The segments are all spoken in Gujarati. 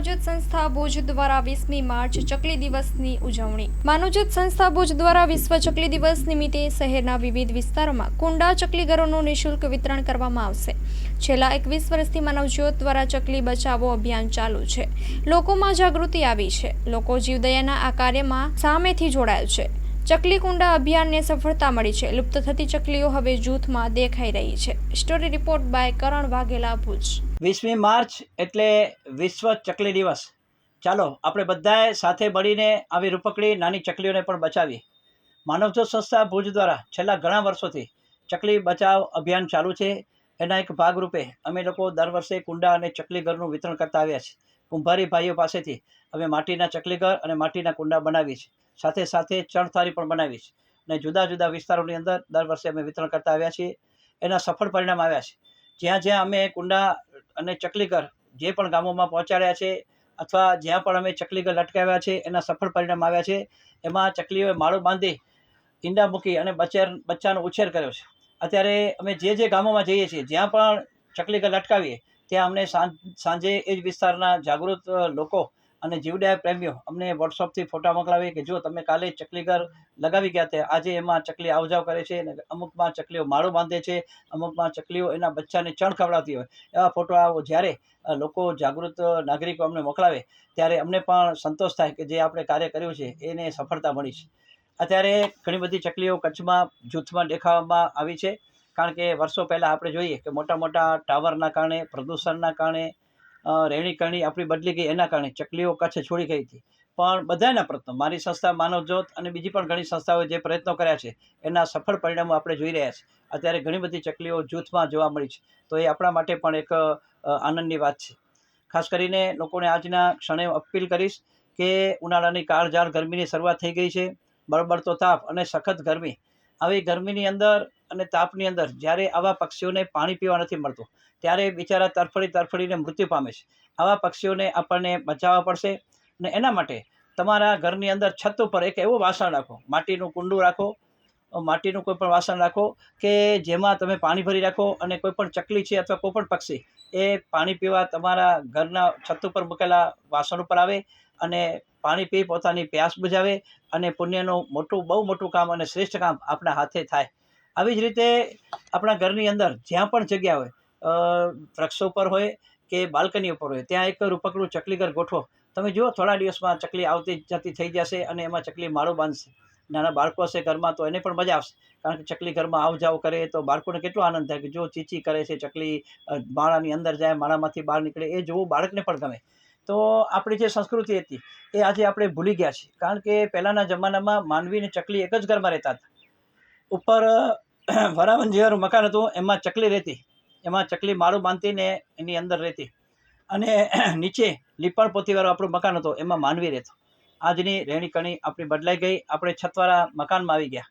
માનવજ્યોત સંસ્થા ભુજ દ્વારા 20મી માર્ચ ચકલી દિવસની ઉજવણી। માનવજ્યોત સંસ્થા ભુજ દ્વારા વિશ્વ ચકલી દિવસ નિમિત્તે શહેરના વિવિધ વિસ્તારોમાં કુંડા ચકલીઘરોનું નિઃશુલ્ક વિતરણ કરવામાં આવશે। છેલ્લા 21 વર્ષથી માનવજ્યોત દ્વારા ચકલી બચાવો અભિયાન ચાલુ છે। લોકોમાં જાગૃતિ આવી છે। લોકો જીવદયાના આ કાર્યમાં સામેથી જોડાયા છે। ચકલી કુંડા અભિયાનને સફળતા મળી છે। લુપ્ત થતી ચકલીઓ હવે જૂથમાં દેખાઈ રહી છે। Story report by Karan Vaghela, Bhuj. 20મી માર્ચ એટલે વિશ્વ ચકલી દિવસ। ચાલો આપણે બધાએ સાથે મળીને આવી રૂપકડી નાની ચકલીઓને પણ બચાવીએ। માનવજ્યોત સંસ્થા ભુજ દ્વારા છેલ્લા ઘણા વર્ષોથી ચકલી બચાવ અભિયાન ચાલુ છે। એના એક ભાગરૂપે અમે લોકો દર વર્ષે કુંડા અને ચકલીઘરનું વિતરણ કરતા આવ્યા છીએ। કુંભારી ભાઈઓ પાસેથી અમે માટીના ચકલીઘર અને માટીના કુંડા બનાવીએ છીએ। સાથે સાથે ચણથારી પણ બનાવી છે અને જુદા જુદા વિસ્તારોની અંદર દર વર્ષે અમે વિતરણ કરતા આવ્યા છીએ। એના સફળ પરિણામ આવ્યા છે। જ્યાં જ્યાં અમે કુંડા અને ચકલીઘર જે પણ ગામોમાં પહોંચાડ્યા છે અથવા જ્યાં પણ અમે ચકલીઘર લટકાવ્યા છે એના સફળ પરિણામ આવ્યા છે। એમાં ચકલીઓએ માળો બાંધી ઈંડા મૂકી અને બચ્ચાનો ઉછેર કર્યો છે। અત્યારે અમે જે ગામોમાં જઈએ છીએ જ્યાં પણ ચકલીઘર લટકાવીએ ત્યાં અમને સાંજે એ જ વિસ્તારના જાગૃત લોકો અને જીવદયા પ્રેમીઓ અમને વોટ્સઅપથી ફોટા મોકલાવે કે જો તમે કાલે ચકલીઘર લગાવી ગયા તે આજે એમાં ચકલી આવ જાવ કરે છે અને અમુકમાં ચકલીઓ માળો બાંધે છે, અમુકમાં ચકલીઓ એના બચ્ચાને ચણ ખવડાવતી હોય। એવા ફોટા જ્યારે લોકો જાગૃત નાગરિકો અમને મોકલાવે ત્યારે અમને પણ સંતોષ થાય કે જે આપણે કાર્ય કર્યું છે એને સફળતા મળી છે। અત્યારે ઘણી બધી ચકલીઓ કચ્છમાં જૂથમાં દેખાવામાં આવી છે, કારણ કે વર્ષો પહેલાં આપણે જોઈએ કે મોટા મોટા ટાવરના કારણે, પ્રદૂષણના કારણે, રહેણી કરણી આપણી બદલી ગઈ એના કારણે ચકલીઓ કચ્છ છોડી ગઈ હતી। પણ બધાના પ્રયત્નો, મારી સંસ્થા માનવજ્યોત અને બીજી પણ ઘણી સંસ્થાઓએ જે પ્રયત્નો કર્યા છે એના સફળ પરિણામો આપણે જોઈ રહ્યા છીએ। અત્યારે ઘણી બધી ચકલીઓ જૂથમાં જોવા મળી છે, તો એ આપણા માટે પણ એક આનંદની વાત છે। ખાસ કરીને લોકોને આજના ક્ષણે અપીલ કરીશ કે ઉનાળાની કાળઝાળ ગરમીની શરૂઆત થઈ ગઈ છે। બળબડતો તાપ અને સખત ગરમી, આવી ગરમીની અંદર અને તાપની અંદર જ્યારે આવા પક્ષીઓને પાણી પીવા નથી મળતું ત્યારે બિચારા તરફડીને મૃત્યુ પામે છે। આવા પક્ષીઓને આપણને બચાવવા પડશે અને એના માટે તમારા ઘરની અંદર છત ઉપર એક એવું વાસણ રાખો, માટીનું કુંડું રાખો, માટીનું કોઈ પણ વાસણ રાખો કે જેમાં તમે પાણી ભરી રાખો અને કોઈ પણ ચકલી છે અથવા કોઈ પણ પક્ષી એ પાણી પીવા તમારા ઘરના છત ઉપર મૂકેલા વાસણ ઉપર આવે અને પાણી પી પોતાની પ્યાસ બુઝાવે અને પુણ્યનું બહુ મોટું કામ અને શ્રેષ્ઠ કામ આપણા હાથે થાય। આવી જ રીતે આપણા ઘરની અંદર જ્યાં પણ જગ્યા હોય, વૃક્ષો ઉપર હોય કે બાલ્કની ઉપર હોય, ત્યાં એક રૂપકડું ચકલીઘર ગોઠવો। તમે જુઓ થોડા દિવસમાં ચકલી આવતી જતી થઈ જશે અને એમાં ચકલી માળો બાંધશે। નાના બાળકો હશે ઘરમાં તો એને પણ મજા આવશે, કારણ કે ચકલી ઘરમાં આવ જાવ કરે તો બાળકોને કેટલો આનંદ થાય કે જો ચીચી કરે છે ચકલી, માળાની અંદર જાય, માળામાંથી બહાર નીકળે, એ જોવું બાળકને પણ ગમે। તો આપણી જે સંસ્કૃતિ હતી એ આજે આપણે ભૂલી ગયા છીએ, કારણ કે પહેલાંના જમાનામાં માનવી અને ચકલી એક જ ઘરમાં રહેતા હતા। ઉપર વરાવન જેવાનું મકાન હતું એમાં ચકલી રહેતી, એમાં ચકલી માળું બાંધતી ને એની અંદર રહેતી, અને નીચે લીપણ પોતીવાળું આપણું મકાન હતું એમાં માનવી રહેતો। આજની રહેણી કરણી આપણી બદલાઈ ગઈ, આપણે છતવાળા મકાનમાં આવી ગયા,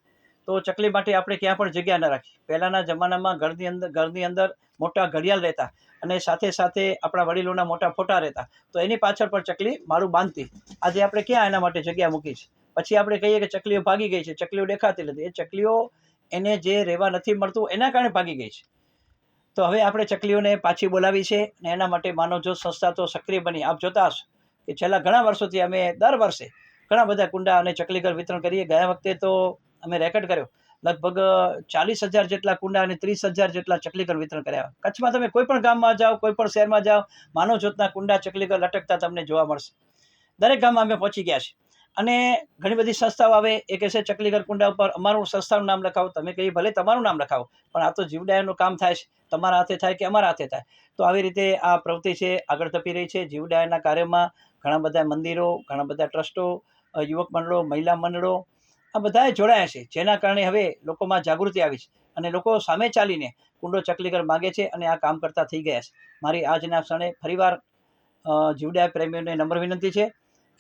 તો ચકલી માટે આપણે ક્યાં પણ જગ્યા ન રાખી। પહેલાંના જમાનામાં ઘરની અંદર મોટા ઘડિયાળ રહેતા અને સાથે સાથે આપણા વડીલોના મોટા ફોટા રહેતા, તો એની પાછળ પણ ચકલી માળું બાંધતી। આજે આપણે ક્યાં એના માટે જગ્યા મૂકી છે? પછી આપણે કહીએ કે ચકલીઓ ભાગી ગઈ છે, ચકલીઓ દેખાતી નથી। એ ચકલીઓ એને જે રહેવા નથી મળતું એના કારણે ભાગી ગઈ છે। તો હવે આપણે ચકલીઓને પાછી બોલાવી છે અને એના માટે માનવજ્યોત સંસ્થા તો સક્રિય બની। આપ જોતા હશો કે છેલ્લા ઘણા વર્ષોથી અમે દર વર્ષે ઘણા બધા કુંડા અને ચકલીઘર વિતરણ કરીએ। ગયા વખતે તો અમે રેકોર્ડ કર્યો, લગભગ 40,000 જેટલા કુંડા અને 30,000 જેટલા ચકલીઘર વિતરણ કર્યા। કચ્છમાં તમે કોઈ પણ ગામમાં જાઓ, કોઈ પણ શહેરમાં જાઓ, માનવજ્યોતના કુંડા ચકલીઘર લટકતા તમને જોવા મળશે। દરેક ગામમાં અમે પહોંચી ગયા છીએ અને ઘણી બધી સંસ્થાઓ આવે, એ કહેશે ચકલીઘર કુંડા ઉપર અમારું સંસ્થાનું નામ લખાવો। તમે કહીએ ભલે તમારું નામ લખાવો, પણ આ તો જીવદયાનું કામ થાય છે, તમારા હાથે થાય કે અમારા હાથે થાય। તો આવી રીતે આ પ્રવૃત્તિ છે આગળ ધપી રહી છે। જીવદયાના કાર્યમાં ઘણા બધા મંદિરો, ઘણા બધા ટ્રસ્ટો, યુવક મંડળો, મહિલા મંડળો આ બધાએ જોડાયા છે, જેના કારણે હવે લોકોમાં જાગૃતિ આવી છે અને લોકો સામે ચાલીને કુંડો ચકલીઘર માગે છે અને આ કામ કરતા થઈ ગયા છે। મારી આજના ક્ષણે ફરીવાર જીવદયા પ્રેમીઓને નમ્ર વિનંતી છે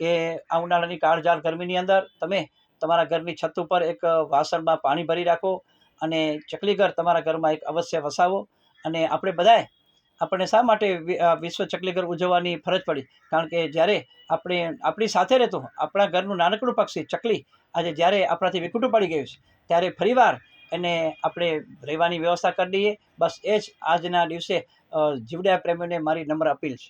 કે આ ઉનાળાની કાળઝાળ ગરમીની અંદર તમે તમારા ઘરની છત ઉપર એક વાસણમાં પાણી ભરી રાખો અને ચકલીઘર તમારા ઘરમાં એક અવશ્ય વસાવો। અને આપણે બધાએ આપણને શા માટે વિશ્વ ચકલીઘર ઉજવવાની ફરજ પડી? કારણ કે જ્યારે આપણી સાથે રહેતું આપણા ઘરનું નાનકડું પક્ષી ચકલી આજે જ્યારે આપણાથી વિખૂટું પડી ગયું છે, ત્યારે ફરીવાર એને આપણે રહેવાની વ્યવસ્થા કરી દઈએ। બસ એ જ આજના દિવસે જીવદયા પ્રેમીઓને મારી નમ્ર અપીલ છે।